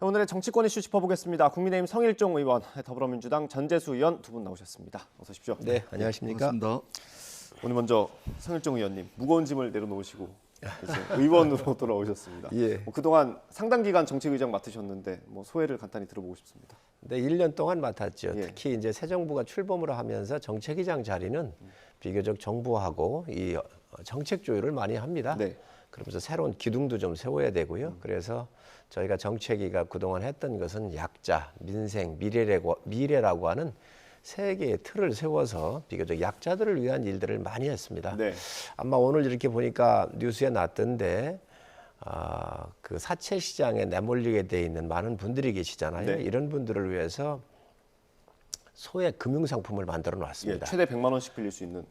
오늘의 정치권 이슈 짚어보겠습니다. 국민의힘 성일종 의원, 더불어민주당 전재수 의원 두 분 나오셨습니다. 어서 오십시오. 네, 안녕하십니까. 반갑습니다. 오늘 먼저 성일종 의원님 무거운 짐을 내려놓으시고 이제 의원으로 돌아오셨습니다. 예. 그동안 상당 기간 정책의장 맡으셨는데 소회를 간단히 들어보고 싶습니다. 네, 1년 동안 맡았죠. 예. 특히 이제 새 정부가 출범을 하면서 정책위장 자리는 비교적 정부하고 이 정책 조율을 많이 합니다. 네. 그러면서 새로운 기둥도 좀 세워야 되고요. 그래서 저희가 정책위가 그동안 했던 것은 약자, 민생, 미래라고 하는 세 개의 틀을 세워서 비교적 약자들을 위한 일들을 많이 했습니다. 네. 아마 오늘 이렇게 보니까 뉴스에 났던데 그 사채 시장에 내몰리게 돼 있는 많은 분들이 계시잖아요. 네. 이런 분들을 위해서 소액 금융 상품을 만들어 예, 놨습니다. 최대 100만 원씩 빌릴 수 있는.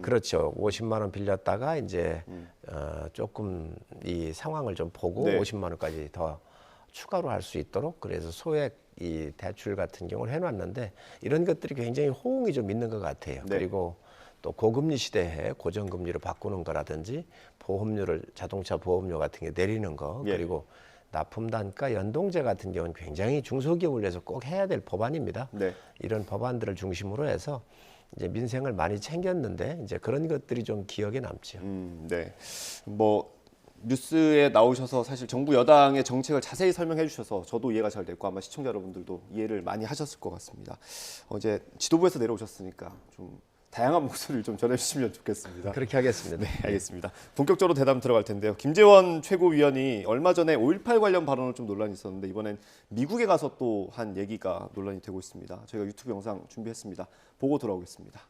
그렇죠. 50만 원 빌렸다가 이제 조금 이 상황을 좀 보고 네. 50만 원까지 더 추가로 할 수 있도록 그래서 소액 이 대출 같은 경우를 해놨는데 이런 것들이 굉장히 호응이 좀 있는 것 같아요. 네. 그리고 또 고금리 시대에 고정금리로 바꾸는 거라든지 보험료를 자동차 보험료 같은 게 내리는 거 예. 그리고 납품 단가 연동제 같은 경우는 굉장히 중소기업을 위해서 꼭 해야 될 법안입니다. 네. 이런 법안들을 중심으로 해서 이제 민생을 많이 챙겼는데 이제 그런 것들이 좀 기억에 남죠. 네. 뉴스에 나오셔서 사실 정부 여당의 정책을 자세히 설명해 주셔서 저도 이해가 잘 됐고 아마 시청자 여러분들도 이해를 많이 하셨을 것 같습니다. 이제 지도부에서 내려오셨으니까 좀 다양한 목소리를 좀 전해주시면 좋겠습니다. 그렇게 하겠습니다. 네, 알겠습니다. 본격적으로 대담 들어갈 텐데요. 김재원 최고위원이 얼마 전에 5.18 관련 발언으로 좀 논란이 있었는데 이번엔 미국에 가서 또 한 얘기가 논란이 되고 있습니다. 저희가 유튜브 영상 준비했습니다. 보고 돌아오겠습니다.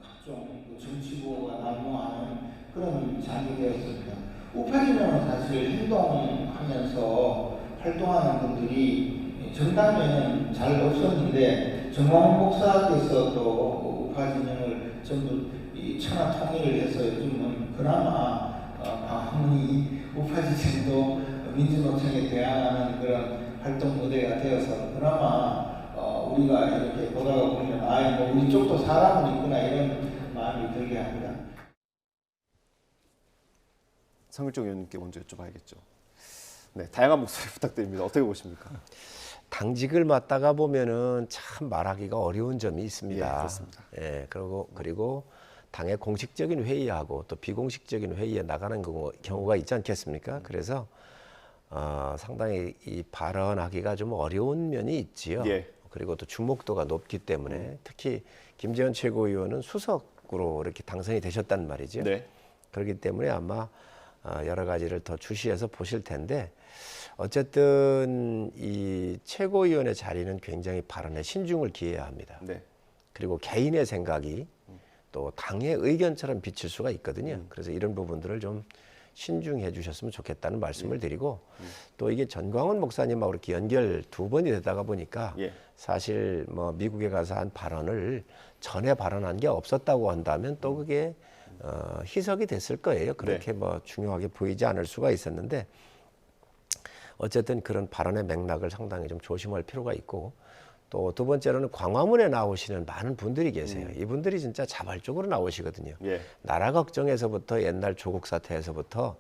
각종 정치부가 난무하는 그런 장이 되었습니다. 우파이면 사실 행동하면서 활동하는 분들이 정당에는 잘 없었는데 정광훈 목사께서 또 우파 진영을 전부 천하 통일을 해서 요즘은 그나마 방문이 우파 진영도 민주노총에 대항하는 그런 활동 무대가 되어서 그나마 우리가 이렇게 보다가 보면 우리 쪽도 사람은 있구나 이런 마음이 들게 합니다. 성일종 의원님께 먼저 여쭤봐야겠죠. 네, 다양한 목소리 부탁드립니다. 어떻게 보십니까? 당직을 맡다가 보면은 참 말하기가 어려운 점이 있습니다. 예, 그렇습니다. 예, 그리고 당의 공식적인 회의하고 또 비공식적인 회의에 나가는 경우가 있지 않겠습니까? 그래서 상당히 이 발언하기가 좀 어려운 면이 있지요. 예. 그리고 또 주목도가 높기 때문에 특히 김재원 최고위원은 수석으로 이렇게 당선이 되셨단 말이죠. 네. 그렇기 때문에 아마 여러 가지를 더 주시해서 보실 텐데 어쨌든 이 최고위원의 자리는 굉장히 발언에 신중을 기해야 합니다. 네. 그리고 개인의 생각이 또 당의 의견처럼 비칠 수가 있거든요. 그래서 이런 부분들을 좀 신중해 주셨으면 좋겠다는 말씀을 드리고 또 이게 전광훈 목사님하고 이렇게 연결 두 번이 되다가 보니까 예. 사실 미국에 가서 한 발언을 전에 발언한 게 없었다고 한다면 또 그게 희석이 됐을 거예요. 그렇게 중요하게 보이지 않을 수가 있었는데 어쨌든 그런 발언의 맥락을 상당히 좀 조심할 필요가 있고 또 두 번째로는 광화문에 나오시는 많은 분들이 계세요. 이분들이 진짜 자발적으로 나오시거든요. 예. 나라 걱정에서부터 옛날 조국 사태에서부터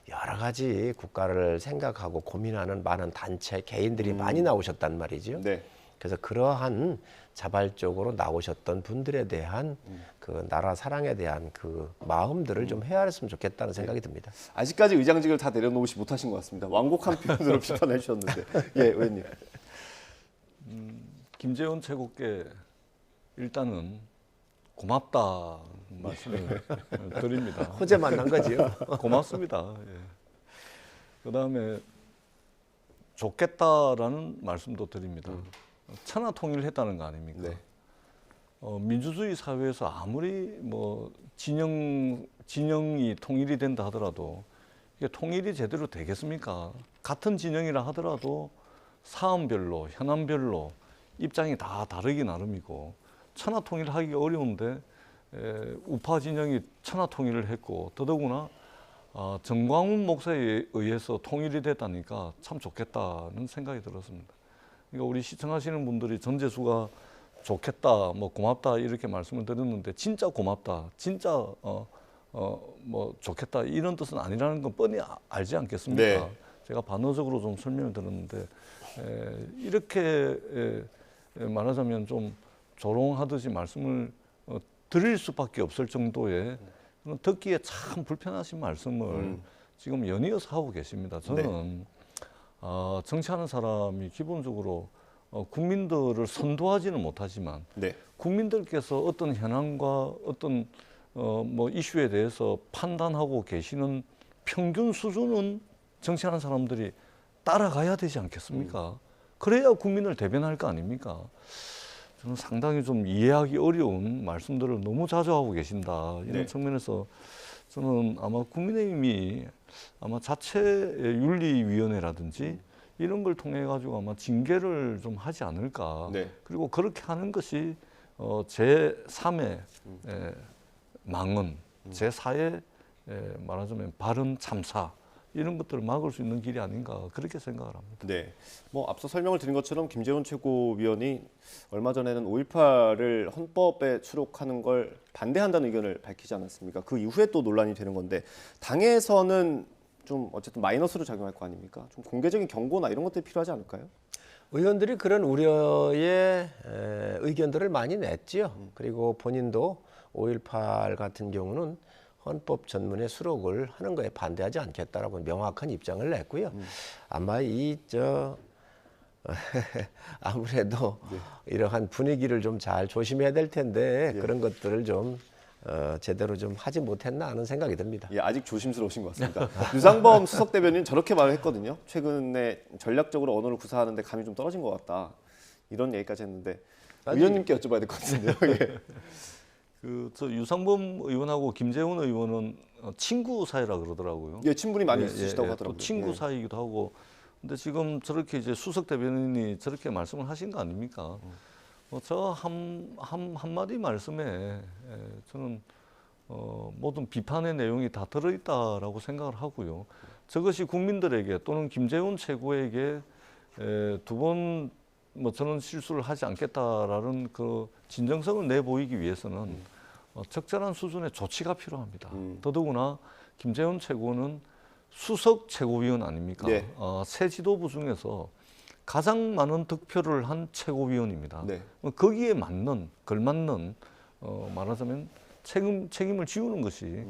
여러 가지 국가를 생각하고 고민하는 많은 단체, 개인들이 많이 나오셨단 말이죠. 네. 그래서 그러한 자발적으로 나오셨던 분들에 대한 그 나라 사랑에 대한 그 마음들을 좀 헤아렸으면 좋겠다는 생각이 듭니다. 아직까지 의장직을 다 내려놓으시 못하신 것 같습니다. 완곡한 표현으로 비판해 주셨는데. 예, 의원님. 김재원 최고께 일단은 고맙다 말씀을 드립니다. 호재 만난 거지요. 고맙습니다. 예. 그다음에 좋겠다라는 말씀도 드립니다. 천하 통일을 했다는 거 아닙니까? 네. 민주주의 사회에서 아무리 진영이 통일이 된다 하더라도 이게 통일이 제대로 되겠습니까? 같은 진영이라 하더라도 사안별로, 현안별로 입장이 다 다르기 나름이고 천하 통일을 하기 어려운데 우파 진영이 천하 통일을 했고 더더구나 정광훈 목사에 의해서 통일이 됐다니까 참 좋겠다는 생각이 들었습니다. 그러니까 우리 시청하시는 분들이 전재수가 좋겠다, 고맙다 이렇게 말씀을 드렸는데 진짜 고맙다, 진짜 뭐 좋겠다 이런 뜻은 아니라는 건 뻔히 알지 않겠습니까? 네. 제가 반어적으로 좀 설명을 들었는데 이렇게 말하자면 좀 조롱하듯이 말씀을 드릴 수밖에 없을 정도의 듣기에 참 불편하신 말씀을 지금 연이어서 하고 계십니다. 저는 정치하는 사람이 기본적으로 국민들을 선도하지는 못하지만 네. 국민들께서 어떤 현황과 어떤 뭐 이슈에 대해서 판단하고 계시는 평균 수준은 정치하는 사람들이 따라가야 되지 않겠습니까? 그래야 국민을 대변할 거 아닙니까? 저는 상당히 좀 이해하기 어려운 말씀들을 너무 자주 하고 계신다. 이런 네. 측면에서 저는 아마 국민의힘이 아마 자체 윤리위원회라든지 이런 걸 통해 가지고 아마 징계를 좀 하지 않을까. 네. 그리고 그렇게 하는 것이 제3의 망언, 제4의 말하자면 발언 참사 이런 것들을 막을 수 있는 길이 아닌가 그렇게 생각을 합니다. 네. 뭐 앞서 설명을 드린 것처럼 김재원 최고위원이 얼마 전에는 5.18을 헌법에 수록하는 걸 반대한다는 의견을 밝히지 않았습니까? 그 이후에 또 논란이 되는 건데 당에서는 좀 어쨌든 마이너스로 작용할 거 아닙니까? 좀 공개적인 경고나 이런 것들이 필요하지 않을까요? 의원들이 그런 우려의 의견들을 많이 냈지요. 그리고 본인도 5.18 같은 경우는 헌법 전문에 수록을 하는 거에 반대하지 않겠다라고 명확한 입장을 냈고요. 아마 아무래도 이러한 분위기를 좀 잘 조심해야 될 텐데 그런 것들을 좀 제대로 좀 하지 못했나 하는 생각이 듭니다. 예, 아직 조심스러우신 것 같습니다. 유상범 수석 대변인 저렇게 말을 했거든요. 최근에 전략적으로 언어를 구사하는데 감이 좀 떨어진 것 같다. 이런 얘기까지 했는데 의원님께 여쭤봐야 될 것 같은데요. 예. 저 유상범 의원하고 김재원 의원은 친구 사이라 그러더라고요. 예, 친분이 많이 있으시다고 하더라고요. 또 친구 예. 사이이기도 하고. 근데 지금 저렇게 이제 수석 대변인이 저렇게 말씀을 하신 거 아닙니까? 저 한마디 말씀에 저는 모든 비판의 내용이 다 들어있다라고 생각을 하고요. 저것이 국민들에게 또는 김재원 최고에게 두 번 뭐 저는 실수를 하지 않겠다라는 그 진정성을 내보이기 위해서는 적절한 수준의 조치가 필요합니다. 더더구나 김재원 최고는 수석 최고위원 아닙니까? 네. 새 지도부 중에서 가장 많은 득표를 한 최고위원입니다. 네. 거기에 맞는 걸맞는 말하자면 책임을 지우는 것이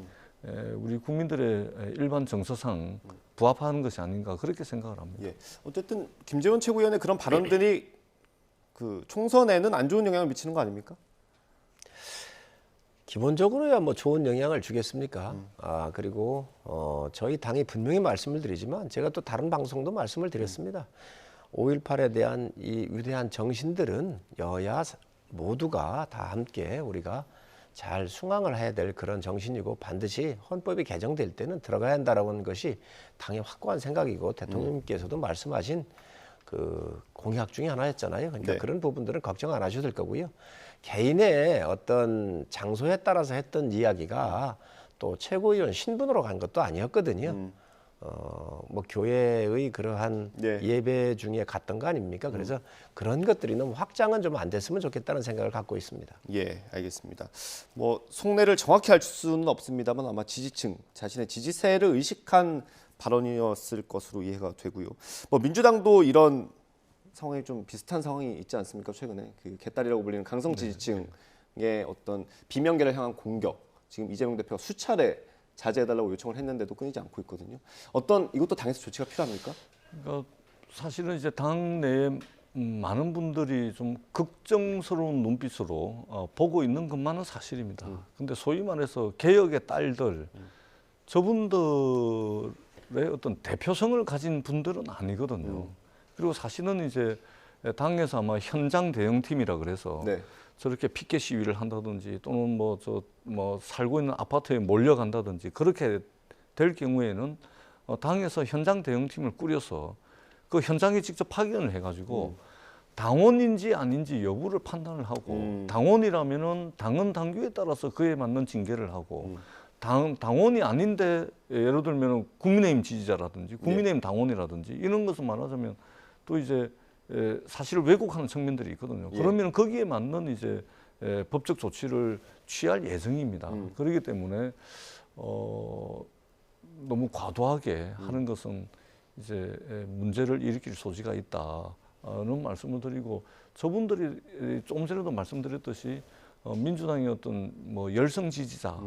우리 국민들의 일반 정서상 부합하는 것이 아닌가 그렇게 생각을 합니다. 예. 어쨌든 김재원 최고위원의 그런 발언들이 그 총선에는 안 좋은 영향을 미치는 거 아닙니까? 기본적으로야 뭐 좋은 영향을 주겠습니까? 그리고 저희 당이 분명히 말씀을 드리지만 제가 또 다른 방송도 말씀을 드렸습니다. 5.18에 대한 이 위대한 정신들은 여야 모두가 다 함께 우리가 잘 숭앙을 해야 될 그런 정신이고 반드시 헌법이 개정될 때는 들어가야 한다라고 하는 것이 당의 확고한 생각이고 대통령님께서도 말씀하신 그 공약 중에 하나였잖아요. 그러니까 네. 그런 부분들은 걱정 안 하셔도 될 거고요. 개인의 어떤 장소에 따라서 했던 이야기가 또 최고위원 신분으로 간 것도 아니었거든요. 뭐 교회의 그러한 네. 예배 중에 갔던 거 아닙니까? 그래서 그런 것들이 너무 확장은 좀 안 됐으면 좋겠다는 생각을 갖고 있습니다. 예, 알겠습니다. 뭐 속내를 정확히 알 수는 없습니다만 아마 지지층, 자신의 지지세를 의식한 발언이었을 것으로 이해가 되고요. 뭐 민주당도 이런 상황이 좀 비슷한 상황이 있지 않습니까? 최근에 그 개딸이라고 불리는 강성 지지층의 어떤 비명계를 향한 공격, 지금 이재명 대표가 수차례 자제해달라고 요청을 했는데도 끊이지 않고 있거든요. 이것도 당에서 조치가 필요합니까? 그러니까 사실은 이제 당 내에 많은 분들이 좀 걱정스러운 눈빛으로 보고 있는 것만은 사실입니다. 근데 소위 말해서 개혁의 딸들, 저분들의 어떤 대표성을 가진 분들은 아니거든요. 그리고 사실은 이제 당에서 아마 현장 대응팀이라 그래서 네. 저렇게 피켓 시위를 한다든지 또는 뭐 살고 있는 아파트에 몰려간다든지 그렇게 될 경우에는 당에서 현장 대응팀을 꾸려서 그 현장에 직접 파견을 해가지고 당원인지 아닌지 여부를 판단을 하고 당원이라면은 당헌 당규에 따라서 그에 맞는 징계를 하고 당원이 아닌데 예를 들면 국민의힘 지지자라든지 국민의힘 당원이라든지 이런 것을 말하자면 또 이제 사실을 왜곡하는 측면들이 있거든요. 예. 그러면 거기에 맞는 이제 법적 조치를 취할 예정입니다. 그렇기 때문에 너무 과도하게 하는 것은 이제 문제를 일으킬 소지가 있다는 말씀을 드리고, 저분들이 조금 전에도 말씀드렸듯이 민주당의 어떤 뭐 열성 지지자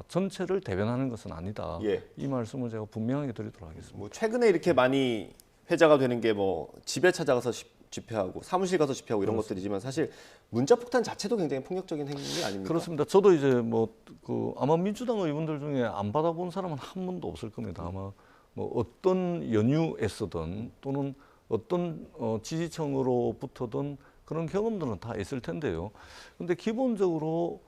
전체를 대변하는 것은 아니다. 예. 이 말씀을 제가 분명하게 드리도록 하겠습니다. 뭐 최근에 이렇게 많이 회자가 되는 게 뭐 집에 찾아가서 집회하고 사무실 가서 집회하고 이런 것들이지만 사실 문자 폭탄 자체도 굉장히 폭력적인 행위 아닙니까? 그렇습니다. 저도 이제 뭐 아마 민주당 의원들 중에 안 받아본 사람은 한 분도 없을 겁니다. 아마 뭐 어떤 연유에서든 또는 어떤 지지층으로부터든 그런 경험들은 다 있을 텐데요. 근데 기본적으로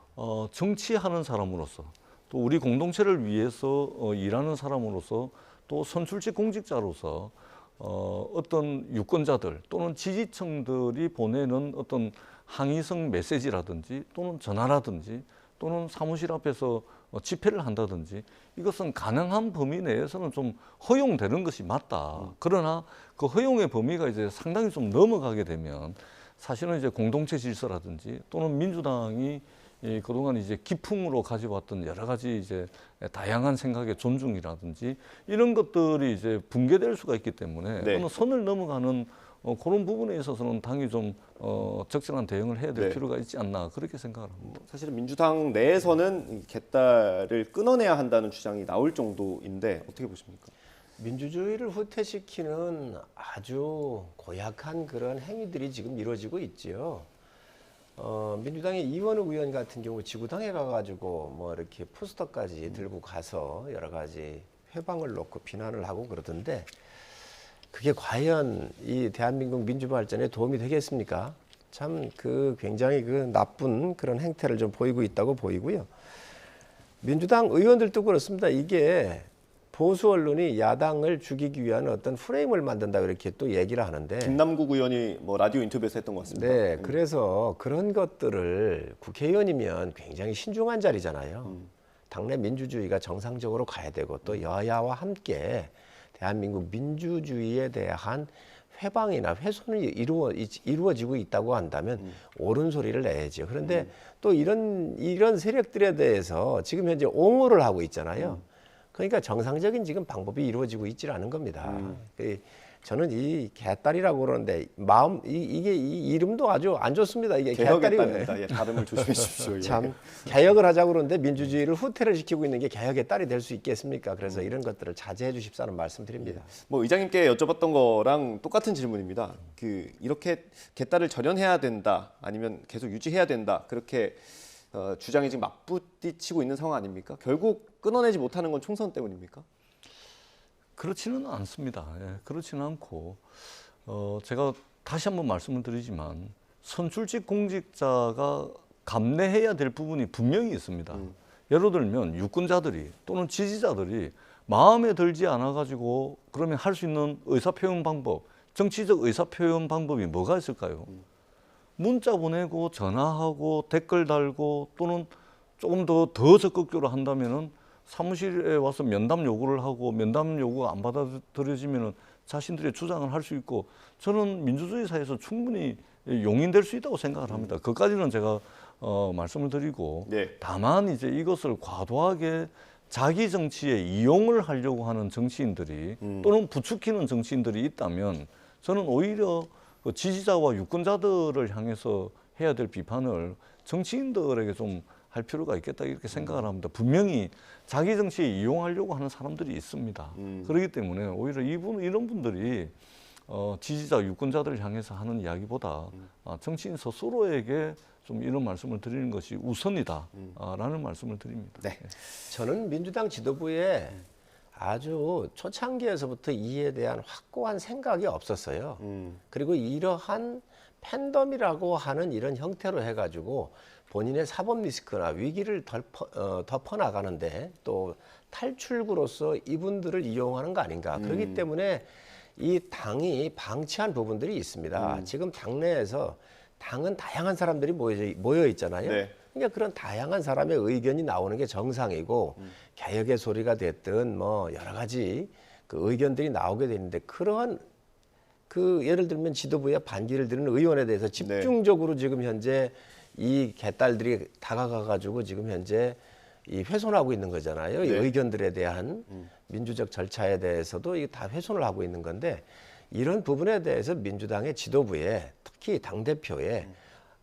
정치하는 사람으로서, 또 우리 공동체를 위해서 일하는 사람으로서, 또 선출직 공직자로서 어떤 유권자들 또는 지지층들이 보내는 어떤 항의성 메시지라든지 또는 전화라든지 또는 사무실 앞에서 집회를 한다든지, 이것은 가능한 범위 내에서는 좀 허용되는 것이 맞다. 그러나 그 허용의 범위가 이제 상당히 좀 넘어가게 되면 사실은 이제 공동체 질서라든지 또는 민주당이 그동안 이제 기풍으로 가져왔던 여러 가지 이제 다양한 생각의 존중이라든지 이런 것들이 이제 붕괴될 수가 있기 때문에 네. 어느 선을 넘어가는 그런 부분에 있어서는 당이 좀 적절한 대응을 해야 될 네. 필요가 있지 않나, 그렇게 생각을 합니다. 사실은 민주당 내에서는 이 개딸을 끊어내야 한다는 주장이 나올 정도인데 어떻게 보십니까? 민주주의를 후퇴시키는 아주 고약한 그런 행위들이 지금 이루어지고 있지요. 민주당의 이원우 의원 같은 경우 지구당에 가가지고 뭐 이렇게 포스터까지 들고 가서 여러 가지 회방을 놓고 비난을 하고 그러던데, 그게 과연 이 대한민국 민주발전에 도움이 되겠습니까? 참 굉장히 나쁜 그런 행태를 좀 보이고 있다고 보이고요. 민주당 의원들도 그렇습니다. 이게 보수 언론이 야당을 죽이기 위한 어떤 프레임을 만든다 이렇게 또 얘기를 하는데, 김남국 의원이 뭐 라디오 인터뷰에서 했던 것 같습니다. 네, 그래서 그런 것들을 국회의원이면 굉장히 신중한 자리잖아요. 당내 민주주의가 정상적으로 가야 되고 또 여야와 함께 대한민국 민주주의에 대한 회방이나 훼손이 이루어지고 있다고 한다면 옳은 소리를 내야죠. 그런데 또 이런 세력들에 대해서 지금 현재 옹호를 하고 있잖아요. 그러니까 정상적인 지금 방법이 이루어지고 있질 않은 겁니다. 저는 이 개딸이라고 그러는데 이게 이 이름도 아주 안 좋습니다. 이게 개혁했답니다. 예, 발음을 조심해 주십시오. 예. 참 개혁을 하자고 그러는데 민주주의를 후퇴를 시키고 있는 게 개혁의 딸이 될 수 있겠습니까? 그래서 이런 것들을 자제해 주십사는 말씀드립니다. 뭐 의장님께 여쭤봤던 거랑 똑같은 질문입니다. 이렇게 개딸을 절연해야 된다, 아니면 계속 유지해야 된다, 그렇게 주장이 지금 맞부딪히고 있는 상황 아닙니까? 결국 끊어내지 못하는 건 총선 때문입니까? 그렇지는 않습니다. 예, 그렇지는 않고 제가 다시 한번 말씀을 드리지만 선출직 공직자가 감내해야 될 부분이 분명히 있습니다. 예를 들면 유권자들이 또는 지지자들이 마음에 들지 않아 가지고 그러면 할 수 있는 의사표현 방법, 정치적 의사표현 방법이 뭐가 있을까요? 문자 보내고 전화하고 댓글 달고 또는 조금 더 적극적으로 한다면은 사무실에 와서 면담 요구를 하고 면담 요구가 안 받아들여지면은 자신들의 주장을 할 수 있고, 저는 민주주의 사회에서 충분히 용인될 수 있다고 생각을 합니다. 그까지는 제가 말씀을 드리고, 네. 다만 이제 이것을 과도하게 자기 정치에 이용을 하려고 하는 정치인들이 또는 부추기는 정치인들이 있다면 저는 오히려 그 지지자와 유권자들을 향해서 해야 될 비판을 정치인들에게 좀 할 필요가 있겠다 이렇게 생각을 합니다. 분명히 자기 정치에 이용하려고 하는 사람들이 있습니다. 그렇기 때문에 오히려 이런 분들이 지지자 유권자들을 향해서 하는 이야기보다 정치인 스스로에게 좀 이런 말씀을 드리는 것이 우선이다라는 말씀을 드립니다. 네. 저는 민주당 지도부에 아주 초창기에서부터 이에 대한 확고한 생각이 없었어요. 그리고 이러한 팬덤이라고 하는 이런 형태로 해가지고 본인의 사법 리스크나 위기를 덮어나가는데 또 탈출구로서 이분들을 이용하는 거 아닌가. 그렇기 때문에 이 당이 방치한 부분들이 있습니다. 지금 당내에서 당은 다양한 사람들이 모여 있잖아요. 네. 그러니까 그런 다양한 사람의 의견이 나오는 게 정상이고 개혁의 소리가 됐든 뭐 여러 가지 그 의견들이 나오게 되는데, 그러한 예를 들면 지도부에 반기를 드는 의원에 대해서 집중적으로 지금 현재 이 개딸들이 다가가 가지고 지금 현재 이 훼손하고 있는 거잖아요. 이 네. 의견들에 대한 민주적 절차에 대해서도 이게 다 훼손을 하고 있는 건데 이런 부분에 대해서 민주당의 지도부에 특히 당 대표에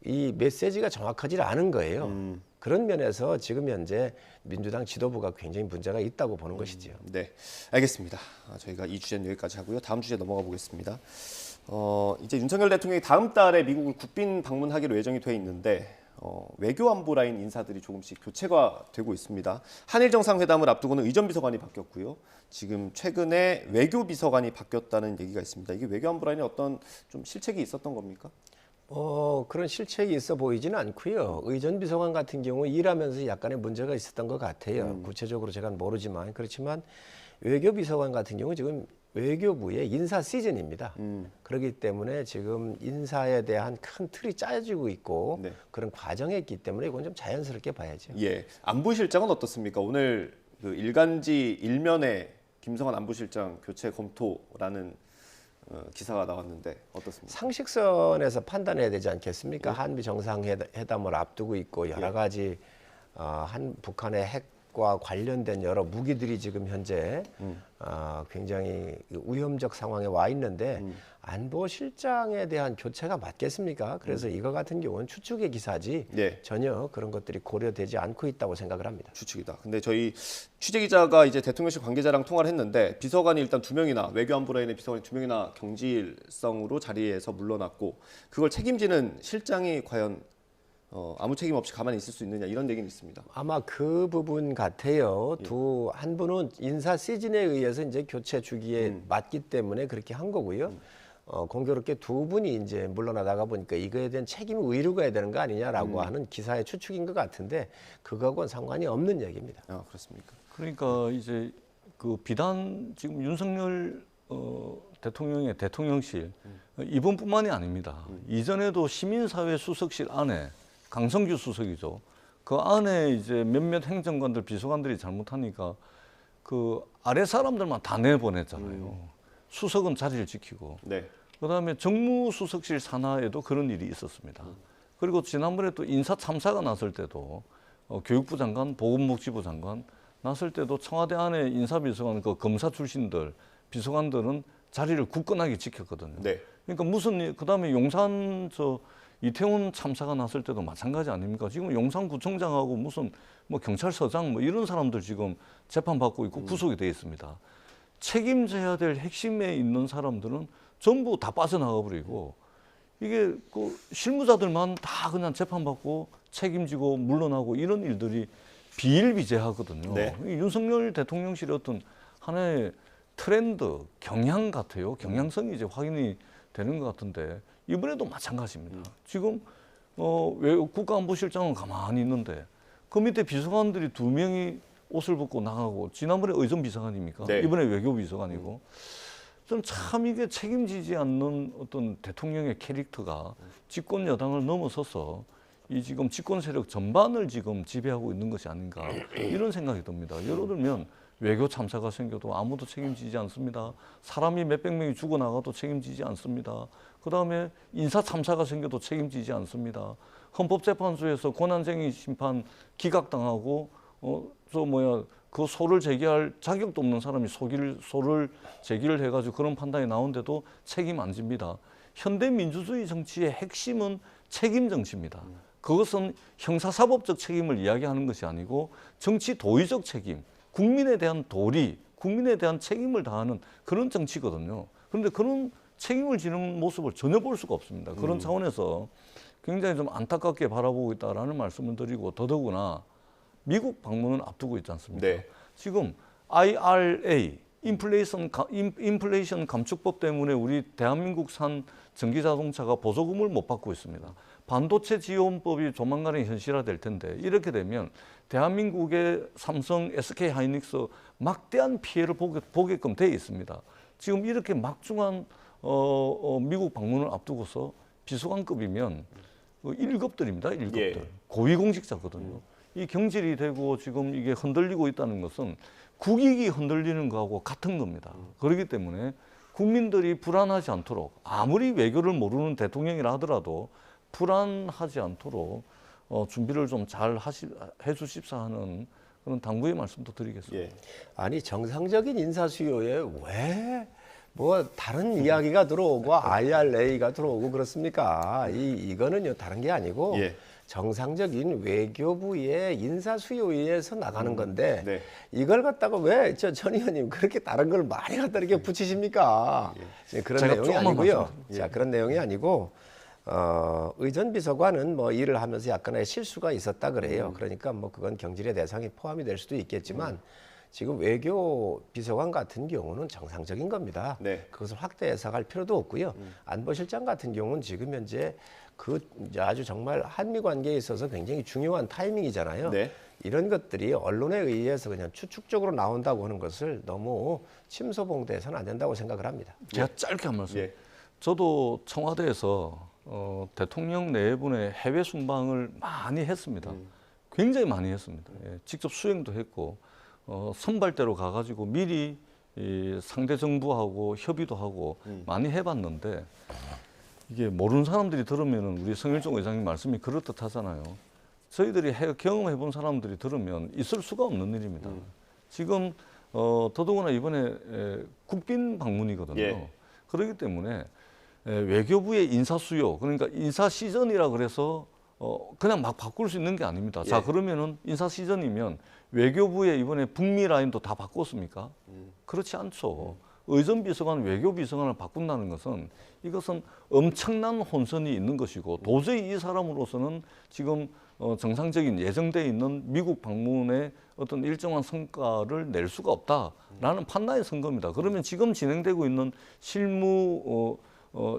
이 메시지가 정확하지 않은 거예요. 그런 면에서 지금 현재 민주당 지도부가 굉장히 문제가 있다고 보는 것이지요. 네, 알겠습니다. 저희가 이 주제는 여기까지 하고요. 다음 주제 넘어가 보겠습니다. 이제 윤석열 대통령이 다음 달에 미국을 국빈 방문하기로 예정이 돼 있는데 외교 안보 라인 인사들이 조금씩 교체가 되고 있습니다. 한일 정상회담을 앞두고는 의전 비서관이 바뀌었고요. 지금 최근에 외교 비서관이 바뀌었다는 얘기가 있습니다. 이게 외교 안보 라인에 어떤 좀 실책이 있었던 겁니까? 그런 실책이 있어 보이지는 않고요. 의전 비서관 같은 경우 일하면서 약간의 문제가 있었던 것 같아요. 구체적으로 제가 모르지만 그렇지만 외교 비서관 같은 경우 지금 외교부의 인사 시즌입니다. 그렇기 때문에 지금 인사에 대한 큰 틀이 짜여지고 있고 네. 그런 과정에 있기 때문에 이건 좀 자연스럽게 봐야죠. 예, 안보실장은 어떻습니까? 오늘 그 일간지 일면에 김성환 안보실장 교체 검토라는 기사가 나왔는데 어떻습니까? 상식선에서 판단해야 되지 않겠습니까? 한미 정상회담을 앞두고 있고 여러 가지 북한의 핵과 관련된 여러 무기들이 지금 현재 굉장히 위험적 상황에 와 있는데 안보실장에 대한 교체가 맞겠습니까? 그래서 이거 같은 경우는 추측의 기사지 네. 전혀 그런 것들이 고려되지 않고 있다고 생각을 합니다. 추측이다. 근데 저희 취재 기자가 이제 대통령실 관계자랑 통화를 했는데 비서관이 일단 2명이나 외교 안보 라인의 비서관이 2명이나 경질성으로 자리에서 물러났고 그걸 책임지는 실장이 과연 아무 책임 없이 가만히 있을 수 있느냐 이런 얘기는 있습니다. 아마 그 부분 같아요. 한 분은 인사 시즌에 의해서 이제 교체 주기에 맞기 때문에 그렇게 한 거고요. 공교롭게 두 분이 이제 물러나다가 보니까 이거에 대한 책임이 의류가 해야 되는 거 아니냐라고 하는 기사의 추측인 것 같은데 그거하고는 상관이 없는 얘기입니다. 아, 그렇습니까? 그러니까 이제 그 비단 지금 윤석열 대통령의 대통령실 이번뿐만이 아닙니다. 이전에도 시민사회 수석실 안에 강성규 수석이죠. 그 안에 이제 몇몇 행정관들 비서관들이 잘못하니까 그 아래 사람들만 다 내보냈잖아요. 수석은 자리를 지키고. 네. 그다음에 정무수석실 산하에도 그런 일이 있었습니다. 그리고 지난번에 또 인사 참사가 났을 때도 교육부 장관, 보건복지부 장관 났을 때도 청와대 안에 인사비서관 그 검사 출신들 비서관들은 자리를 굳건하게 지켰거든요. 네. 그러니까 무슨 그다음에 용산 이태원 참사가 났을 때도 마찬가지 아닙니까? 지금 용산구청장하고 무슨 뭐 경찰서장 뭐 이런 사람들 지금 재판받고 있고 구속이 돼 있습니다. 책임져야 될 핵심에 있는 사람들은 전부 다 빠져나가 버리고 이게 그 실무자들만 다 그냥 재판받고 책임지고 물러나고 이런 일들이 비일비재하거든요. 네. 이 윤석열 대통령실의 어떤 하나의 트렌드, 경향 같아요. 경향성이 이제 확인이 되는 것 같은데 이번에도 마찬가지입니다. 지금 국가안보실장은 가만히 있는데 그 밑에 비서관들이 2명이 옷을 벗고 나가고 지난번에 의전 비서관입니까? 네. 이번에 외교 비서관이고 저는 참 이게 책임지지 않는 어떤 대통령의 캐릭터가 집권 여당을 넘어서서 이 지금 집권 세력 전반을 지금 지배하고 있는 것이 아닌가 이런 생각이 듭니다. 예를 들면 외교 참사가 생겨도 아무도 책임지지 않습니다. 사람이 몇백 명이 죽어나가도 책임지지 않습니다. 그다음에 인사 참사가 생겨도 책임지지 않습니다. 헌법재판소에서 권한쟁의 심판 기각당하고 그 소를 제기할 자격도 없는 사람이 소를 제기를 해가지고 그런 판단이 나오는데도 책임 안 집니다. 현대 민주주의 정치의 핵심은 책임 정치입니다. 그것은 형사사법적 책임을 이야기하는 것이 아니고 정치 도의적 책임, 국민에 대한 도리, 국민에 대한 책임을 다하는 그런 정치거든요. 그런데 그런 책임을 지는 모습을 전혀 볼 수가 없습니다. 그런 차원에서 굉장히 좀 안타깝게 바라보고 있다라는 말씀을 드리고 더더구나 미국 방문을 앞두고 있지 않습니까? 네. 지금 IRA, 인플레이션 감축법 때문에 우리 대한민국산 전기자동차가 보조금을 못 받고 있습니다. 반도체 지원법이 조만간에 현실화될 텐데 이렇게 되면 대한민국의 삼성, SK 하이닉스 막대한 피해를 보게끔 돼 있습니다. 지금 이렇게 막중한 미국 방문을 앞두고서 비서관급이면 1급들입니다. 1급들. 예. 고위공직자거든요. 이 경질이 되고 지금 이게 흔들리고 있다는 것은 국익이 흔들리는 거하고 같은 겁니다. 그렇기 때문에 국민들이 불안하지 않도록 아무리 외교를 모르는 대통령이라 하더라도 불안하지 않도록 준비를 좀 잘 해주십사 하는 그런 당부의 말씀도 드리겠습니다. 예. 아니 정상적인 인사 수요에 왜 뭐 다른 이야기가 들어오고 IRA가 들어오고 그렇습니까? 이거는요 다른 게 아니고 예. 정상적인 외교부의 인사 수요에 의해서 나가는 건데 네. 이걸 갖다가 왜 전 의원님 그렇게 다른 걸 많이 갖다 이렇게 붙이십니까? 그런 제가 내용이 조금만 아니고요. 말씀드릴게요. 자 그런 내용이 아니고 의전 비서관은 뭐 일을 하면서 약간의 실수가 있었다 그래요. 그러니까 뭐 그건 경질의 대상이 포함이 될 수도 있겠지만 지금 외교 비서관 같은 경우는 정상적인 겁니다. 네. 그것을 확대 해석할 필요도 없고요. 안보실장 같은 경우는 지금 현재 그 이제 아주 정말 한미 관계에 있어서 굉장히 중요한 타이밍이잖아요. 네. 이런 것들이 언론에 의해서 그냥 추측적으로 나온다고 하는 것을 너무 침소봉대해서는 안 된다고 생각을 합니다. 제가 짧게 한 말씀. 예. 저도 청와대에서 대통령 내분의 해외 순방을 많이 했습니다. 굉장히 많이 했습니다. 예, 직접 수행도 했고 선발대로 가가지고 미리 이 상대 정부하고 협의도 하고 많이 해봤는데 이게 모르는 사람들이 들으면은 우리 성일종 의장님 말씀이 그럴듯하잖아요. 저희들이 경험해본 사람들이 들으면 있을 수가 없는 일입니다. 지금 더더구나 이번에 국빈 방문이거든요. 예. 그렇기 때문에 외교부의 인사 수요, 그러니까 인사 시즌이라 그래서 그냥 막 바꿀 수 있는 게 아닙니다. 예. 자, 그러면은 인사 시즌이면 외교부의 이번에 북미 라인도 다 바꿨습니까? 그렇지 않죠. 의전비서관, 외교비서관을 바꾼다는 것은 이것은 엄청난 혼선이 있는 것이고 도저히 이 사람으로서는 지금 정상적인 예정돼 있는 미국 방문에 어떤 일정한 성과를 낼 수가 없다라는 판단이 선 겁니다. 그러면 지금 진행되고 있는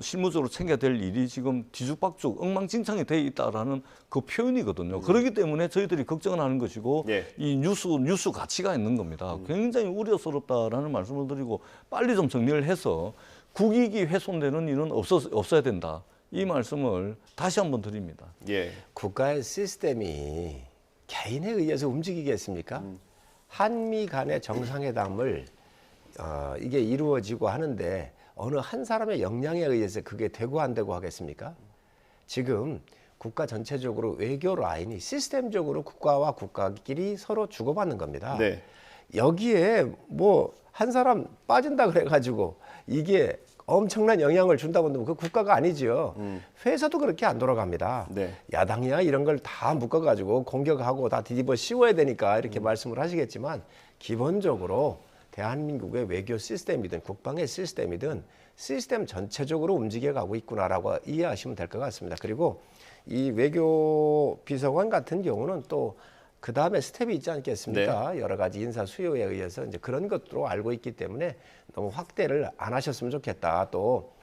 실무적으로 챙겨야 될 일이 지금 뒤죽박죽 엉망진창이 돼 있다라는 그 표현이거든요. 그렇기 때문에 저희들이 걱정을 하는 것이고 예. 이 뉴스 가치가 있는 겁니다. 굉장히 우려스럽다라는 말씀을 드리고 빨리 좀 정리를 해서 국익이 훼손되는 일은 없어야 된다. 이 말씀을 다시 한번 드립니다. 예. 국가의 시스템이 개인에 의해서 움직이겠습니까? 한미 간의 정상회담을 이게 이루어지고 하는데 어느 한 사람의 역량에 의해서 그게 되고 안 되고 하겠습니까? 지금 국가 전체적으로 외교 라인이 시스템적으로 국가와 국가끼리 서로 주고받는 겁니다. 네. 여기에 뭐 한 사람 빠진다 그래가지고 이게 엄청난 영향을 준다고 하면 그 국가가 아니죠. 회사도 그렇게 안 돌아갑니다. 네. 야당이야 이런 걸 다 묶어가지고 공격하고 다 뒤집어 씌워야 되니까 이렇게 말씀을 하시겠지만 기본적으로 대한민국의 외교 시스템이든 국방의 시스템이든 시스템 전체적으로 움직여가고 있구나라고 이해하시면 될 것 같습니다. 그리고 이 외교 비서관 같은 경우는 또 그 다음에 스텝이 있지 않겠습니까? 여러 가지 인사 수요에 의해서 이제 그런 것도 알고 있기 때문에 너무 확대를 안 하셨으면 좋겠다. 또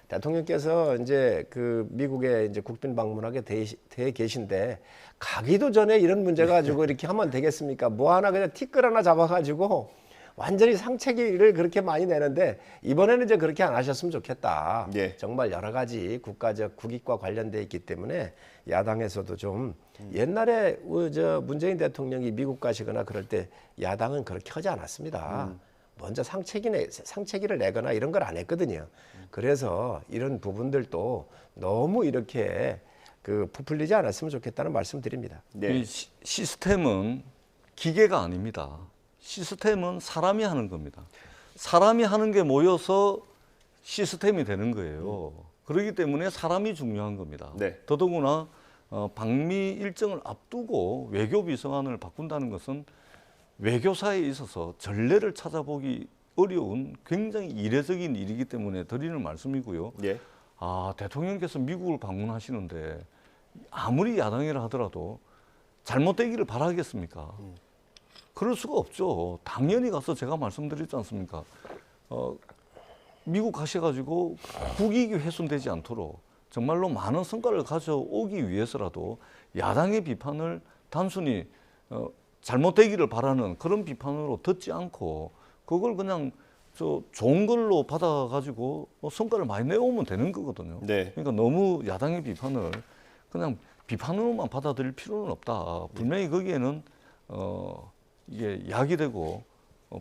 대통령께서 이제 그 미국에 이제 국빈 방문하게 돼 계신데 가기도 전에 이런 문제 가지고 이렇게 하면 되겠습니까? 뭐 하나 그냥 티끌 하나 잡아가지고 완전히 상체기를 그렇게 많이 내는데 이번에는 이제 그렇게 안 하셨으면 좋겠다. 예. 정말 여러 가지 국가적 국익과 관련돼 있기 때문에 야당에서도 좀 옛날에 문재인 대통령이 미국 가시거나 그럴 때 야당은 그렇게 하지 않았습니다. 먼저 상체기를 내거나 이런 걸 안 했거든요. 그래서 이런 부분들도 너무 이렇게 부풀리지 않았으면 좋겠다는 말씀드립니다. 네. 이 시스템은 기계가 아닙니다. 시스템은 사람이 하는 겁니다. 사람이 하는 게 모여서 시스템이 되는 거예요. 그렇기 때문에 사람이 중요한 겁니다. 네. 더더구나 방미 일정을 앞두고 외교비서관을 바꾼다는 것은 외교사에 있어서 전례를 찾아보기 어려운 굉장히 이례적인 일이기 때문에 드리는 말씀이고요. 예. 대통령께서 미국을 방문하시는데 아무리 야당이라 하더라도 잘못되기를 바라겠습니까? 그럴 수가 없죠. 당연히 가서 제가 말씀드렸지 않습니까? 미국 가셔가지고 국익이 훼손되지 않도록 정말로 많은 성과를 가져오기 위해서라도 야당의 비판을 단순히 잘못되기를 바라는 그런 비판으로 듣지 않고 그걸 그냥 좋은 걸로 받아가지고 성과를 많이 내오면 되는 거거든요. 네. 그러니까 너무 야당의 비판을 그냥 비판으로만 받아들일 필요는 없다. 분명히 거기에는 이게 약이 되고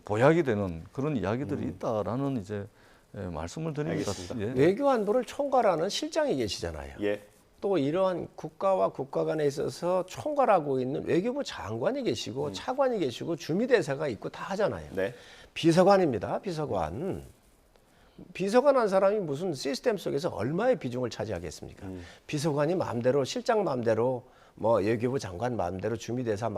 보약이 되는 그런 이야기들이 있다라는 이제 말씀을 드립니다. 알겠습니다. 예. 외교안보를 총괄하는 실장이 계시잖아요. 예. 또 이러한 국가와 국가 간에 있어서 총괄하고 있는 외교부 장관이 계시고 차관이 계시고 주미대사가 있고 다 하잖아요. 네. 비서관입니다. 비서관. 비서관 한 사람이 무슨 시스템 속에서 얼마의 비중을 차지하겠습니까? 비서관이 마음대로 실장 마음대로 뭐 외교부 장관 마음대로 주미대사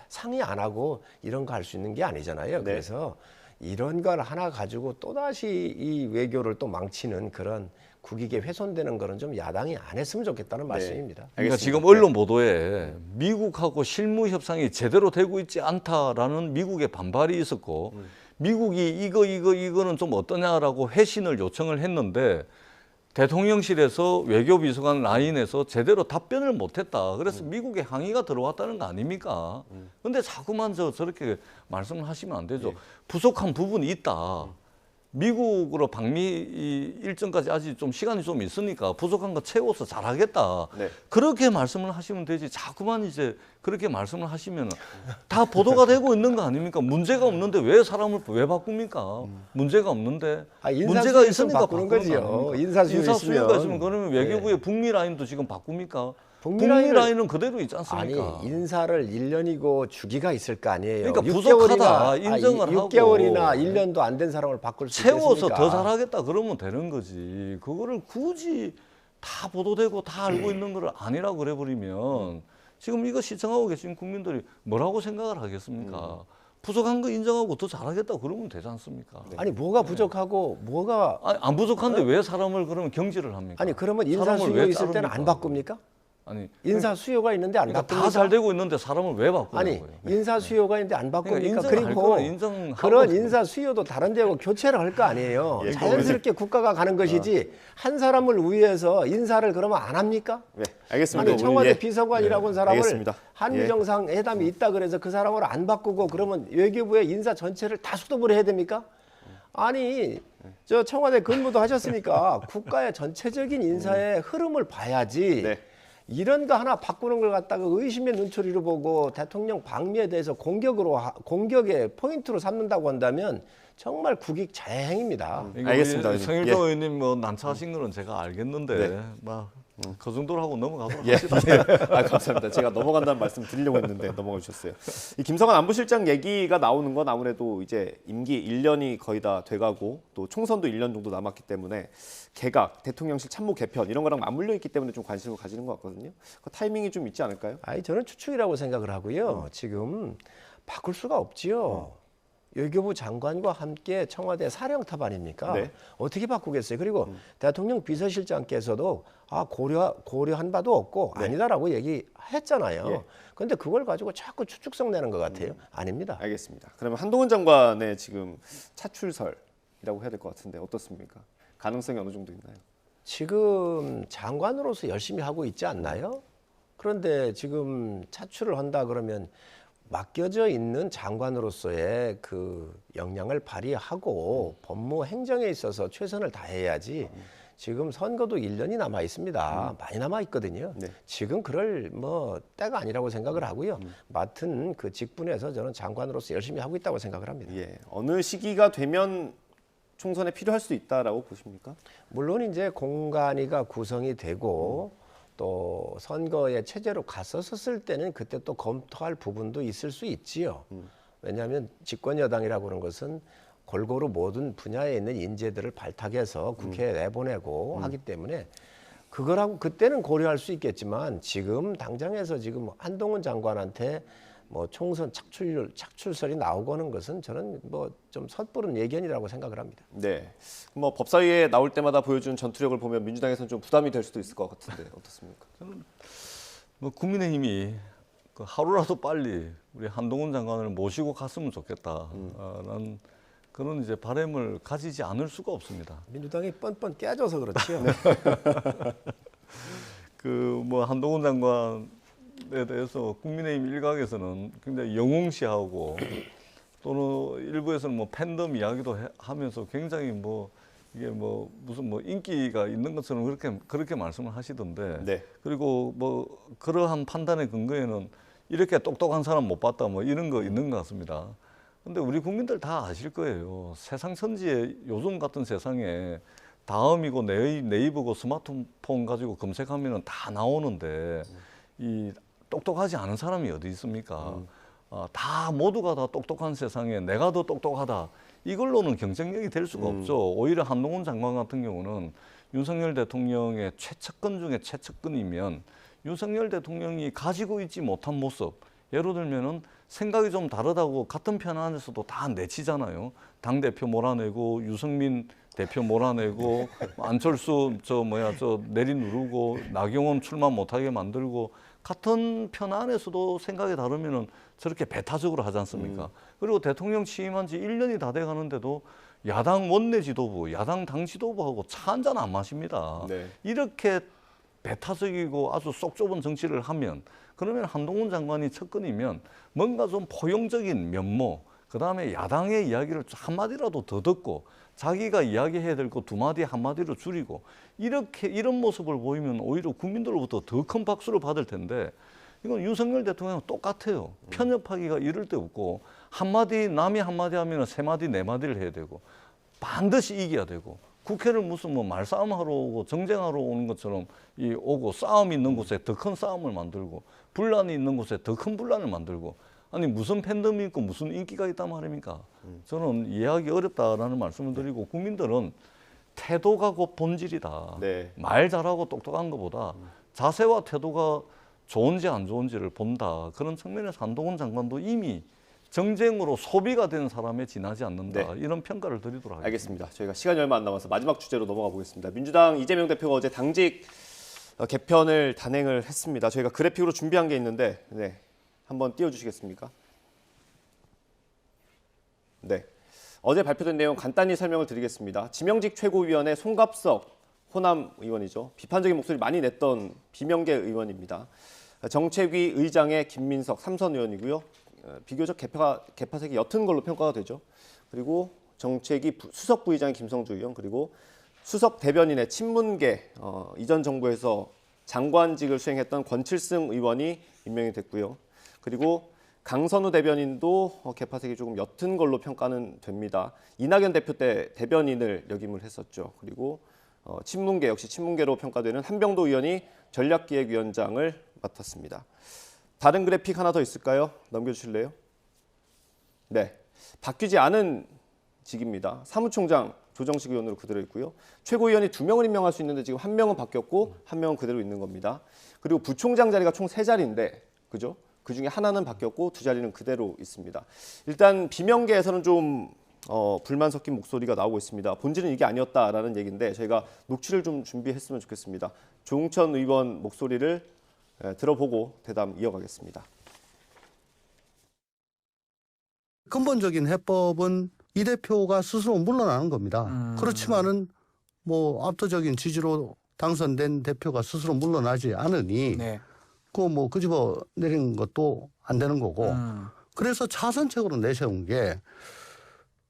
상의 안 하고 이런 거 할 수 있는 게 아니잖아요. 네. 그래서 이런 걸 하나 가지고 또다시 이 외교를 또 망치는 그런 국익에 훼손되는 거는 좀 야당이 안 했으면 좋겠다는 말씀입니다. 그러니까 알겠습니다. 지금 언론 보도에 미국하고 실무 협상이 제대로 되고 있지 않다라는 미국의 반발이 있었고 미국이 이거는 좀 어떠냐라고 회신을 요청을 했는데 대통령실에서 외교비서관 라인에서 제대로 답변을 못했다. 그래서 미국에 항의가 들어왔다는 거 아닙니까? 근데 자꾸만 저렇게 말씀을 하시면 안 되죠. 부족한 부분이 있다. 미국으로 방미 일정까지 아직 좀 시간이 좀 있으니까 부족한 거 채워서 잘하겠다. 네. 그렇게 말씀을 하시면 되지. 자꾸만 이제 그렇게 말씀을 하시면 다 보도가 되고 있는 거 아닙니까? 문제가 없는데 왜 사람을 왜 바꿉니까? 문제가 없는데 문제가 있으니까 바꾸는 거지요. 인사수요 인사수요가 있으면. 있으면 그러면 외교부의 북미 라인도 지금 바꿉니까? 북미 북미 라인은 그대로 있지 아니 않습니까? 인사를 1년이고 주기가 있을 거 아니에요. 그러니까 부족하다, 인정을 하고 6개월이나 1년도 안 된 사람을 바꿀 수 채워서 있겠습니까? 더 잘하겠다 그러면 되는 거지. 그거를 굳이 다 보도되고 다 알고 있는 거를 아니라고 그래버리면 지금 이거 시청하고 계신 국민들이 뭐라고 생각을 하겠습니까? 부족한 거 인정하고 더 잘하겠다 그러면 되지 않습니까? 아니 뭐가 부족하고 뭐가 아니, 안 부족한데 왜 사람을 그러면 경질을 합니까? 아니 그러면 인사 사람을 수요 왜 있을 때는 안 자릅니까? 바꿉니까? 아니 인사 수요가 있는데 안 그러니까 바꿉니까? 다 잘 되고 있는데 사람을 왜 바꾸는 아니 거예요? 인사 수요가 있는데 안 바꿉니까? 그러니까 인정할 그리고 거는 인정하고 그런 인사 수요도 다른 데하고 교체를 할 거 아니에요. 예, 자연스럽게 국가가 가는 것이지 한 사람을 위해서 인사를 그러면 안 합니까? 네, 알겠습니다. 아니 청와대 예. 비서관이라고 한 사람을 알겠습니다. 한미 정상회담이 있다 그래서 그 사람을 안 바꾸고 그러면 외교부의 인사 전체를 다 수독을 해야 됩니까? 아니 저 청와대 근무도 하셨으니까 국가의 전체적인 인사의 흐름을 봐야지. 네. 이런 거 하나 바꾸는 걸 갖다가 의심의 눈초리로 보고 대통령 방미에 대해서 공격의 포인트로 삼는다고 한다면 정말 국익 자해행위입니다. 알겠습니다, 의원님. 성일종 예. 의원님 뭐 난처하신 거는 제가 알겠는데 네. 막 그 정도로 하고 넘어가도록 예, 합시다. 네. 아, 감사합니다. 제가 넘어간다는 말씀 드리려고 했는데 넘어가 주셨어요. 이 김성한 안보실장 얘기가 나오는 건 아무래도 이제 임기 1년이 거의 다 돼가고 또 총선도 1년 정도 남았기 때문에 개각, 대통령실 참모 개편 이런 거랑 맞물려 있기 때문에 좀 관심을 가지는 것 같거든요. 그 타이밍이 좀 있지 않을까요? 아니 저는 추측이라고 생각을 하고요. 지금 바꿀 수가 없지요. 외교부 장관과 함께 청와대 사령탑 아닙니까? 네. 어떻게 바꾸겠어요? 그리고 대통령 비서실장께서도 고려한 바도 없고 아니다라고 얘기했잖아요. 그런데 그걸 가지고 자꾸 추측성 내는 것 같아요. 아닙니다. 알겠습니다. 그러면 한동훈 장관의 지금 차출설이라고 해야 될 것 같은데 어떻습니까? 가능성이 어느 정도 있나요? 지금 장관으로서 열심히 하고 있지 않나요? 그런데 지금 차출을 한다 그러면 맡겨져 있는 장관으로서의 그 역량을 발휘하고 법무 행정에 있어서 최선을 다해야지. 지금 선거도 1년이 남아 있습니다. 많이 남아 있거든요. 네. 지금 그럴 뭐 때가 아니라고 생각을 하고요. 맡은 그 직분에서 저는 장관으로서 열심히 하고 있다고 생각을 합니다. 예, 어느 시기가 되면 총선에 필요할 수 있다라고 보십니까? 물론 이제 공간이가 구성이 되고 또 선거에 체제로 갔었을 때는 그때 또 검토할 부분도 있을 수 있지요. 왜냐하면 집권 여당이라고 하는 것은 골고루 모든 분야에 있는 인재들을 발탁해서 국회에 내보내고 하기 때문에 그거라고 그때는 고려할 수 있겠지만 지금 당장에서 지금 한동훈 장관한테 뭐 총선 착출설이 나오고 하는 것은 저는 뭐 좀 섣부른 예견이라고 생각을 합니다. 네, 뭐 법사위에 나올 때마다 보여준 전투력을 보면 민주당에서는 좀 부담이 될 수도 있을 것 같은데 어떻습니까? 뭐 국민의힘이 그 하루라도 빨리 우리 한동훈 장관을 모시고 갔으면 좋겠다. 라는 그런 이제 바람을 가지지 않을 수가 없습니다. 민주당이 뻔뻔 깨져서 그렇지요. 그 뭐 한동훈 장관에 대해서 국민의힘 일각에서는 굉장히 영웅시하고 또는 일부에서는 뭐 팬덤 이야기도 하면서 굉장히 뭐 이게 뭐 무슨 뭐 인기가 있는 것처럼 그렇게 말씀을 하시던데. 네. 그리고 뭐 그러한 판단의 근거에는 이렇게 똑똑한 사람 못 봤다 뭐 이런 거 있는 것 같습니다. 근데 우리 국민들 다 아실 거예요. 세상 천지에 요즘 같은 세상에 다음이고 네이버고 스마트폰 가지고 검색하면은 다 나오는데 이 똑똑하지 않은 사람이 어디 있습니까? 다 모두가 다 똑똑한 세상에 내가 더 똑똑하다. 이걸로는 경쟁력이 될 수가 없죠. 오히려 한동훈 장관 같은 경우는 윤석열 대통령의 최측근 중에 최측근이면 윤석열 대통령이 가지고 있지 못한 모습, 예를 들면은 생각이 좀 다르다고 같은 편 안에서도 다 내치잖아요. 당대표 몰아내고 유승민 대표 몰아내고 안철수 저 내리누르고 나경원 출마 못하게 만들고 같은 편 안에서도 생각이 다르면은 저렇게 배타적으로 하지 않습니까? 그리고 대통령 취임한 지 1년이 다 돼 가는데도 야당 원내 지도부, 야당 당 지도부하고 차 한 잔 안 마십니다. 네. 이렇게 배타적이고 아주 쏙 좁은 정치를 하면 그러면 한동훈 장관이 측근이면 뭔가 좀 포용적인 면모, 그다음에 야당의 이야기를 한마디라도 더 듣고 자기가 이야기해야 될 거 두 마디 한 마디로 줄이고 이런 모습을 보이면 오히려 국민들로부터 더 큰 박수를 받을 텐데 이건 윤석열 대통령은 똑같아요. 편협하기가 이를 데 없고 한마디 남이 한마디 하면 세 마디 네 마디를 해야 되고 반드시 이겨야 되고 국회를 무슨 뭐 말싸움하러 오고 정쟁하러 오는 것처럼 오고 싸움이 있는 곳에 더 큰 싸움을 만들고 분란이 있는 곳에 더 큰 분란을 만들고 아니 무슨 팬덤이 있고 무슨 인기가 있단 말입니까? 저는 이해하기 어렵다라는 말씀을 드리고 국민들은 태도가 곧 본질이다. 네. 말 잘하고 똑똑한 것보다 자세와 태도가 좋은지 안 좋은지를 본다. 그런 측면에서 한동훈 장관도 이미 정쟁으로 소비가 된 사람에 지나지 않는다. 네. 이런 평가를 드리도록 하겠습니다. 알겠습니다. 저희가 시간이 얼마 안 남아서 마지막 주제로 넘어가 보겠습니다. 민주당 이재명 대표가 어제 당직 개편을 단행을 했습니다. 저희가 그래픽으로 준비한 게 있는데 한번 띄워주시겠습니까? 네. 어제 발표된 내용 간단히 설명을 드리겠습니다. 지명직 최고위원회 송갑석 호남 의원이죠. 비판적인 목소리 많이 냈던 비명계 의원입니다. 정책위 의장의 김민석 삼선 의원이고요. 비교적 개파색이 옅은 걸로 평가가 되죠. 그리고 정책위 수석 부의장의 김성주 의원, 그리고 수석 대변인의 친문계 이전 정부에서 장관직을 수행했던 권칠승 의원이 임명이 됐고요. 그리고 강선우 대변인도 개파색이 조금 옅은 걸로 평가는 됩니다. 이낙연 대표 때 대변인을 역임을 했었죠. 그리고 친문계 역시 친문계로 평가되는 한병도 의원이 전략기획위원장을 맡았습니다. 다른 그래픽 하나 더 있을까요? 넘겨주실래요? 네, 바뀌지 않은 직입니다. 사무총장 조정식 의원으로 그대로 있고요. 최고위원이 2명을 임명할 수 있는데 지금 1명은 바뀌었고 1명은 그대로 있는 겁니다. 그리고 부총장 자리가 총 3자리인데, 그죠? 그 중에 하나는 바뀌었고 2자리는 그대로 있습니다. 일단 비명계에서는 좀 불만 섞인 목소리가 나오고 있습니다. 본질은 이게 아니었다라는 얘기인데 저희가 녹취를 좀 준비했으면 좋겠습니다. 조응천 의원 목소리를 들어보고 대담 이어가겠습니다. 근본적인 해법은 이 대표가 스스로 물러나는 겁니다. 그렇지만은 뭐 압도적인 지지로 당선된 대표가 스스로 물러나지 않으니 네. 그 집어 내리는 것도 안 되는 거고. 그래서 차선책으로 내세운 게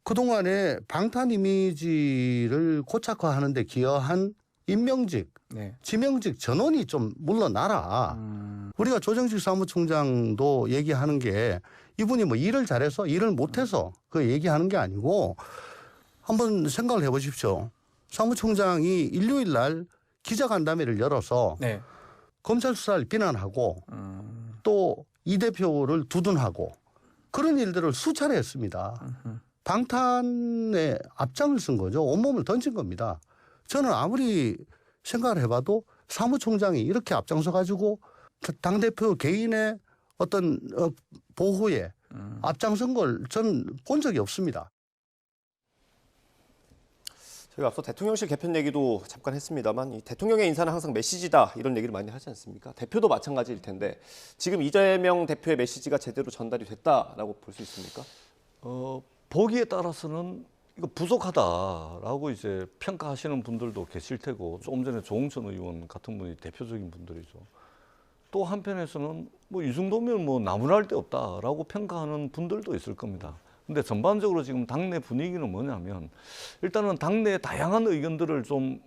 그동안에 방탄 이미지를 고착화하는 데 기여한 임명직, 네. 지명직 전원이 좀 물러나라. 우리가 조정식 사무총장도 얘기하는 게 이분이 뭐 일을 잘해서 일을 못해서 그 얘기하는 게 아니고 한번 생각을 해보십시오. 사무총장이 일요일 날 기자간담회를 열어서 네. 검찰 수사를 비난하고 또 이 대표를 두둔하고 그런 일들을 수차례 했습니다. 방탄에 앞장을 쓴 거죠. 온몸을 던진 겁니다. 저는 아무리 생각을 해봐도 사무총장이 이렇게 앞장서 가지고 당대표 개인의 어떤 보호에 앞장선 걸 저는 본 적이 없습니다. 저희가 앞서 대통령실 개편 얘기도 잠깐 했습니다만 이 대통령의 인사는 항상 메시지다 이런 얘기를 많이 하지 않습니까? 대표도 마찬가지일 텐데 지금 이재명 대표의 메시지가 제대로 전달이 됐다라고 볼 수 있습니까? 보기에 따라서는 이거 부족하다라고 이제 평가하시는 분들도 계실 테고 조금 전에 조응천 의원 같은 분이 대표적인 분들이죠. 또 한편에서는 뭐 이 정도면 뭐 나무랄 데 없다라고 평가하는 분들도 있을 겁니다. 근데 전반적으로 지금 당내 분위기는 뭐냐면 일단은 당내의 다양한 의견들을 좀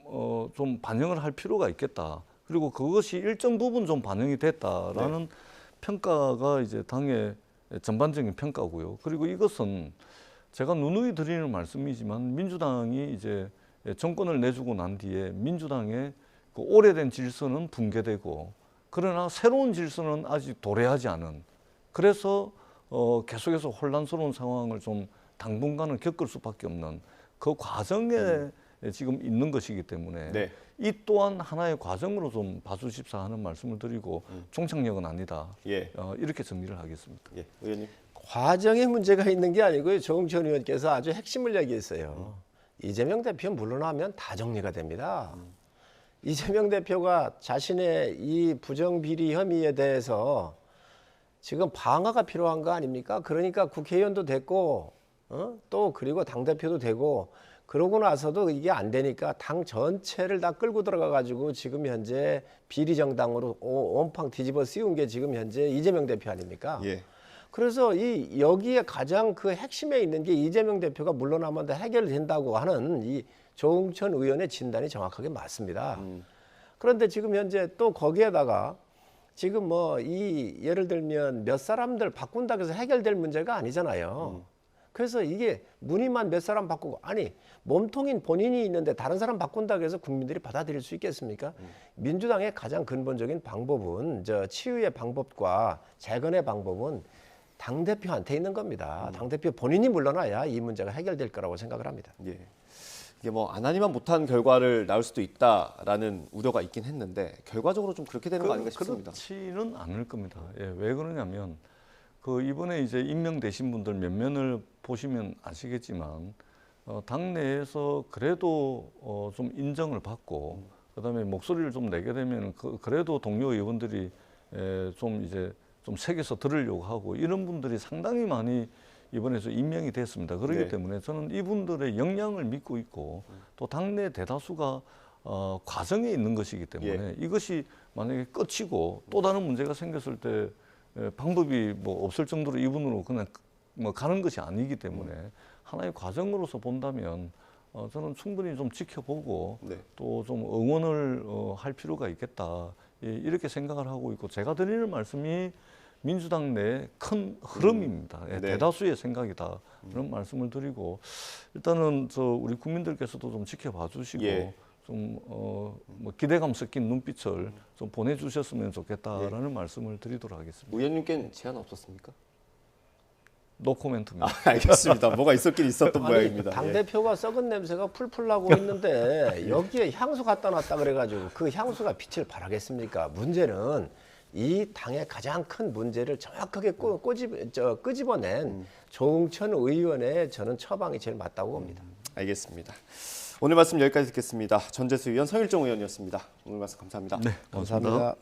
반영을 할 필요가 있겠다. 그리고 그것이 일정 부분 좀 반영이 됐다라는 평가가 이제 당의 전반적인 평가고요. 그리고 이것은 제가 누누이 드리는 말씀이지만 민주당이 이제 정권을 내주고 난 뒤에 민주당의 그 오래된 질서는 붕괴되고 그러나 새로운 질서는 아직 도래하지 않은 그래서 계속해서 혼란스러운 상황을 좀 당분간은 겪을 수밖에 없는 그 과정에 지금 있는 것이기 때문에 네. 이 또한 하나의 과정으로 좀 봐주십사 하는 말씀을 드리고 종착역은 아니다. 예. 이렇게 정리를 하겠습니다. 예. 의원님. 과정에 문제가 있는 게 아니고요. 조응천 의원께서 아주 핵심을 얘기했어요. 이재명 대표 물러나면 다 정리가 됩니다. 이재명 대표가 자신의 이 부정비리 혐의에 대해서 지금 방어가 필요한 거 아닙니까? 그러니까 국회의원도 됐고 또 그리고 당대표도 되고 그러고 나서도 이게 안 되니까 당 전체를 다 끌고 들어가 가지고 지금 현재 비리 정당으로 온팡 뒤집어 씌운 게 지금 현재 이재명 대표 아닙니까? 예. 그래서 이 여기에 가장 그 핵심에 있는 게 이재명 대표가 물러나면 다 해결된다고 하는 이 조응천 의원의 진단이 정확하게 맞습니다. 그런데 지금 현재 또 거기에다가 지금 뭐 이 예를 들면 몇 사람들 바꾼다고 해서 해결될 문제가 아니잖아요. 그래서 이게 문의만 몇 사람 바꾸고 아니 몸통인 본인이 있는데 다른 사람 바꾼다고 해서 국민들이 받아들일 수 있겠습니까? 민주당의 가장 근본적인 방법은 저 치유의 방법과 재건의 방법은 당대표한테 있는 겁니다. 당대표 본인이 물러나야 이 문제가 해결될 거라고 생각을 합니다. 예. 이게 뭐 안 하니만 못한 결과를 낳을 수도 있다라는 우려가 있긴 했는데 결과적으로 좀 그렇게 되는 거 아닌가 싶습니다. 그렇지는 않을 겁니다. 예, 왜 그러냐면 그 이번에 이제 임명되신 분들 몇 면을 보시면 아시겠지만 당내에서 그래도 좀 인정을 받고 그다음에 목소리를 좀 내게 되면 그래도 동료 의원들이 좀 이제 좀 새겨서 들으려고 하고 이런 분들이 상당히 많이 이번에서 임명이 됐습니다. 그렇기 네. 때문에 저는 이분들의 역량을 믿고 있고 또 당내 대다수가 과정에 있는 것이기 때문에 이것이 만약에 끝이고 또 다른 문제가 생겼을 때 방법이 뭐 없을 정도로 이분으로 그냥 뭐 가는 것이 아니기 때문에 하나의 과정으로서 본다면 저는 충분히 좀 지켜보고 네. 또 좀 응원을 할 필요가 있겠다. 이렇게 생각을 하고 있고 제가 드리는 말씀이 민주당 내 큰 흐름입니다. 네. 대다수의 생각이다. 그런 말씀을 드리고 일단은 우리 국민들께서도 좀 지켜봐 주시고 예. 좀 뭐 기대감 섞인 눈빛을 좀 보내주셨으면 좋겠다라는 말씀을 드리도록 하겠습니다. 의원님께는 제안 없었습니까? 노코멘트입니다. 알겠습니다. 뭐가 있었긴 있었던 모양입니다. 예. 당대표가 썩은 냄새가 풀풀 나고 있는데 여기에 향수 갖다 놨다 그래가지고 그 향수가 빛을 발하겠습니까? 문제는 이 당의 가장 큰 문제를 정확하게 끄집어낸 조응천 의원의 저는 처방이 제일 맞다고 봅니다. 알겠습니다. 오늘 말씀 여기까지 듣겠습니다. 전재수 의원, 성일종 의원이었습니다. 오늘 말씀 감사합니다. 네, 감사합니다.